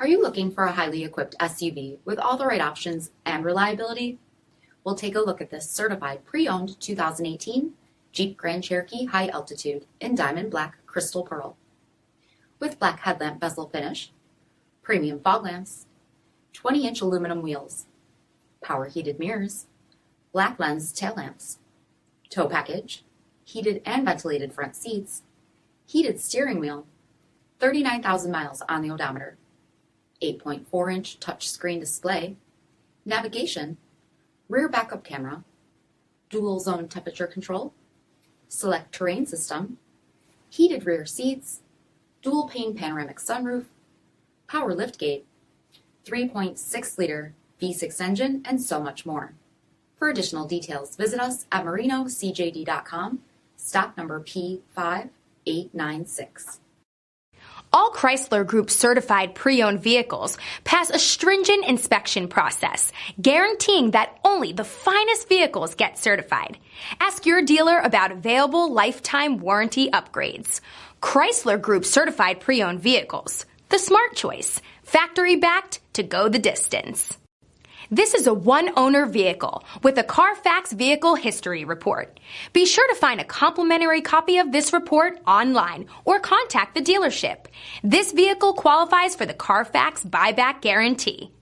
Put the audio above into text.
Are you looking for a highly equipped SUV with all the right options and reliability? We'll take a look at this certified pre-owned 2018 Jeep Grand Cherokee High Altitude in Diamond Black Crystal Pearl. With black headlamp bezel finish, premium fog lamps, 20-inch aluminum wheels, power heated mirrors, black lens tail lamps, tow package, heated and ventilated front seats, heated steering wheel, 39,000 miles on the odometer, 8.4-inch touchscreen display, navigation, rear backup camera, dual zone temperature control, select terrain system, heated rear seats, dual pane panoramic sunroof, power liftgate, 3.6-liter V6 engine, and so much more. For additional details, visit us at marinocjd.com, stock number P5896. All Chrysler Group certified pre-owned vehicles pass a stringent inspection process, guaranteeing that only the finest vehicles get certified. Ask your dealer about available lifetime warranty upgrades. Chrysler Group certified pre-owned vehicles, the smart choice, factory backed to go the distance. This is a one-owner vehicle with a CARFAX vehicle history report. Be sure to find a complimentary copy of this report online or contact the dealership. This vehicle qualifies for the CARFAX buyback guarantee.